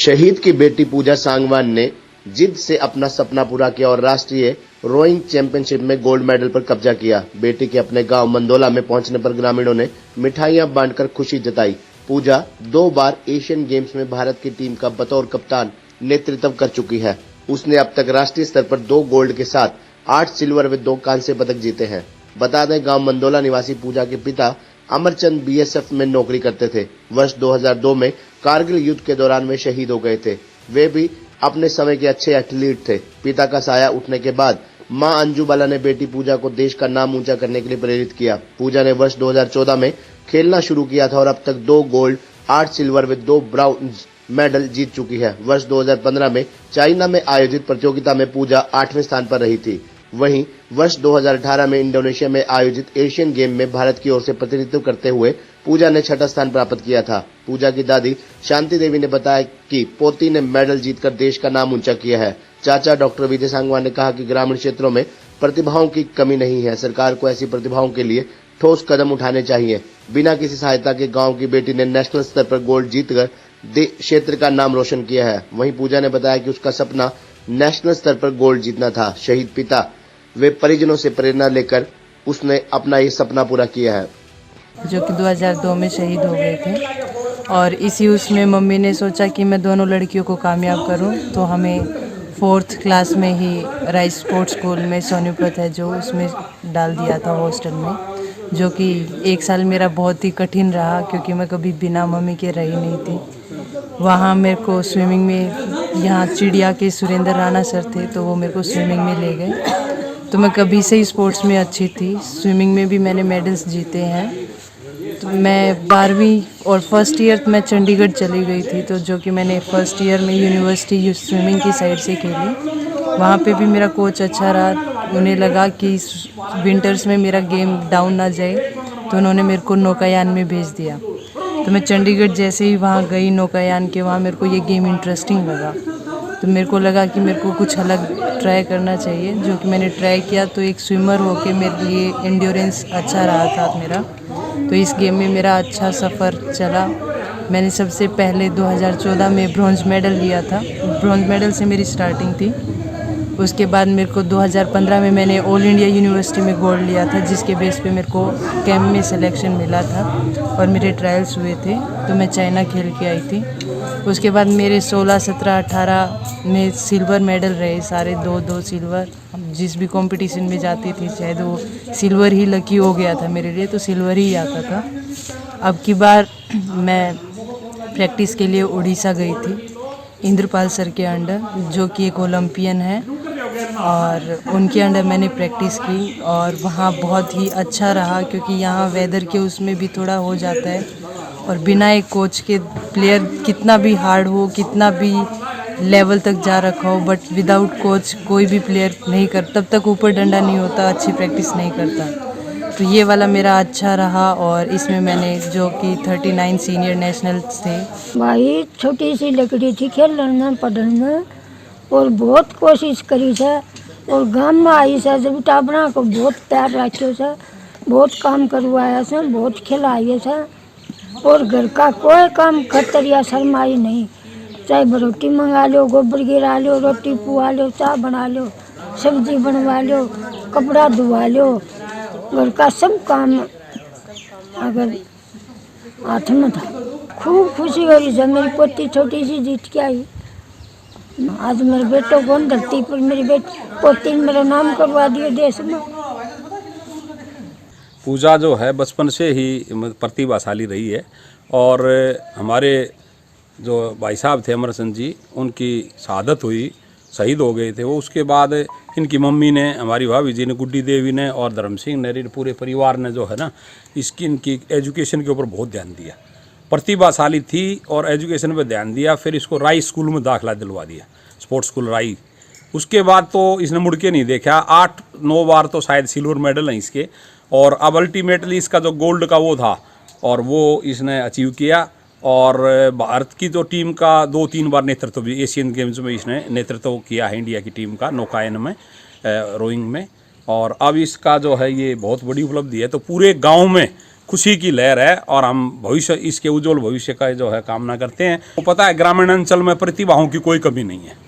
शहीद की बेटी पूजा सांगवान ने जिद से अपना सपना पूरा किया और राष्ट्रीय रोइंग चैंपियनशिप में गोल्ड मेडल पर कब्जा किया। बेटी के अपने गांव मंदोला में पहुंचने पर ग्रामीणों ने मिठाइयां बांटकर खुशी जताई। पूजा 2 बार एशियन गेम्स में भारत की टीम का बतौर कप्तान नेतृत्व कर चुकी है। उसने अब तक राष्ट्रीय स्तर पर 2 गोल्ड के साथ 8 सिल्वर व 2 कांस्य पदक जीते हैं। बता दें, गांव मंदोला निवासी पूजा के पिता अमरचंद बीएसएफ में नौकरी करते थे। वर्ष 2002 में कारगिल युद्ध के दौरान वे शहीद हो गए थे। वे भी अपने समय के अच्छे एथलीट थे। पिता का साया उठने के बाद मां अंजू बाला ने बेटी पूजा को देश का नाम ऊंचा करने के लिए प्रेरित किया। पूजा ने वर्ष 2014 में खेलना शुरू किया था और अब तक 2 गोल्ड, 8 सिल्वर व 2 ब्राउन्ज मेडल जीत चुकी है। वर्ष 2015 में चाइना में आयोजित प्रतियोगिता में पूजा 8वें स्थान पर रही थी। वहीं वर्ष 2018 में इंडोनेशिया में आयोजित एशियन गेम में भारत की ओर से प्रतिनिधित्व करते हुए पूजा ने 6ठा स्थान प्राप्त किया था। पूजा की दादी शांति देवी ने बताया कि पोती ने मेडल जीतकर देश का नाम ऊंचा किया है। चाचा डॉक्टर विजय सांगवान ने कहा कि ग्रामीण क्षेत्रों में प्रतिभाओं की कमी नहीं है। सरकार को ऐसी प्रतिभाओं के लिए ठोस कदम उठाने चाहिए। बिना किसी सहायता के गांव की बेटी ने नेशनल स्तर पर गोल्ड जीतकर क्षेत्र का नाम रोशन किया है। वहीं पूजा ने बताया कि उसका सपना नेशनल स्तर पर गोल्ड जीतना था। शहीद पिता वे परिजनों से प्रेरणा लेकर उसने अपना ये सपना पूरा किया है। जो कि 2002 में शहीद हो गए थे और इसी उसमें मम्मी ने सोचा कि मैं दोनों लड़कियों को कामयाब करूं, तो हमें 4th क्लास में ही राइस स्पोर्ट्स स्कूल में सोनीपत है जो उसमें डाल दिया था हॉस्टल में, जो कि 1 साल मेरा बहुत ही कठिन रहा क्योंकि मैं कभी बिना मम्मी के रही नहीं थी। वहाँ मेरे को स्विमिंग में, यहाँ चिड़िया के सुरेंद्र राणा सर थे तो वो मेरे को स्विमिंग में ले गए। तो मैं कभी से ही स्पोर्ट्स में अच्छी थी। स्विमिंग में भी मैंने मेडल्स जीते हैं। तो मैं 12वीं और फर्स्ट ईयर मैं चंडीगढ़ चली गई थी, तो जो कि मैंने फर्स्ट ईयर में यूनिवर्सिटी स्विमिंग की साइड से खेली। वहाँ पे भी मेरा कोच अच्छा रहा। उन्हें लगा कि विंटर्स में मेरा गेम डाउन ना जाए, तो उन्होंने मेरे को नौकायान में भेज दिया। तो मैं चंडीगढ़ जैसे ही वहाँ गई नौकायान के, वहाँ मेरे को ये गेम इंटरेस्टिंग लगा। तो मेरे को लगा कि मेरे को कुछ अलग ट्राई करना चाहिए, जो कि मैंने ट्राई किया। तो एक स्विमर होके मेरे लिए एंड्योरेंस अच्छा रहा था मेरा। तो इस गेम में मेरा अच्छा सफ़र चला। मैंने सबसे पहले 2014 में ब्रॉन्ज मेडल लिया था। ब्रॉन्ज मेडल से मेरी स्टार्टिंग थी। उसके बाद मेरे को 2015 में मैंने ऑल इंडिया यूनिवर्सिटी में गोल्ड लिया था, जिसके बेस पे मेरे को कैंप में सिलेक्शन मिला था और मेरे ट्रायल्स हुए थे। तो मैं चाइना खेल के आई थी। उसके बाद मेरे 16, 17, 18 में सिल्वर मेडल रहे, सारे 2-2 सिल्वर। जिस भी कंपटीशन में जाती थी शायद वो सिल्वर ही लकी हो गया था मेरे लिए, तो सिल्वर ही आता था। अब की बार मैं प्रैक्टिस के लिए उड़ीसा गई थी इंद्रपाल सर के अंडर, जो कि एक ओलंपियन है, और उनके अंडर मैंने प्रैक्टिस की और वहाँ बहुत ही अच्छा रहा क्योंकि यहाँ वेदर के उसमें भी थोड़ा हो जाता है। और बिना एक कोच के प्लेयर कितना भी हार्ड हो, कितना भी लेवल तक जा रखा हो, बट विदाउट कोच कोई भी प्लेयर नहीं कर, तब तक ऊपर डंडा नहीं होता, अच्छी प्रैक्टिस नहीं करता। तो ये वाला मेरा अच्छा रहा और इसमें मैंने जो कि 39 सीनियर नेशनल थे। भाई छोटी सी लकड़ी थी खेलना पढ़ना और बहुत कोशिश करी है और गांव में आई से जब टाबरा को बहुत प्यार रखो से, बहुत काम करवाया से, बहुत खिलाए से और घर का कोई काम खतरिया शर्माई नहीं। चाहे रोटी मंगा लो, गोबर गिरा लो, रोटी पुआ लो, चाय बना लो, सब्जी बनवा लो, कपड़ा धुआ लो, घर का सब काम अगर हाथ में था। खूब खुशी हो रही है। मेरी पोती छोटी सी जीत के आई। आज मेरे बेटों को धरती पर मेरी पोती ने मेरा नाम करवा दिया देश में। पूजा जो है बचपन से ही प्रतिभाशाली रही है और हमारे जो भाई साहब थे अमरचंद जी, उनकी शहादत हुई, शहीद हो गए थे वो। उसके बाद इनकी मम्मी ने, हमारी भाभी जी ने, गुड्डी देवी ने और धर्म सिंह ने, पूरे परिवार ने जो है ना इनकी एजुकेशन के ऊपर बहुत ध्यान दिया। प्रतिभाशाली थी और एजुकेशन पे ध्यान दिया। फिर इसको राई स्कूल में दाखिला दिलवा दिया, स्पोर्ट्स स्कूल राई। उसके बाद तो इसने मुड़ के नहीं देखा। 8-9 बार तो शायद सिल्वर मेडल हैं इसके, और अब अल्टीमेटली इसका जो गोल्ड का वो था और वो इसने अचीव किया। और भारत की जो टीम का 2-3 बार नेतृत्व भी एशियन गेम्स में इसने नेतृत्व किया है, इंडिया की टीम का नौकायन में, रोइंग में। और अब इसका जो है ये बहुत बड़ी उपलब्धि है। तो पूरे गांव में खुशी की लहर है और हम भविष्य इसके उज्जवल भविष्य का जो है कामना करते हैं। वो पता है ग्रामीण अंचल में प्रतिभाओं की कोई कमी नहीं है।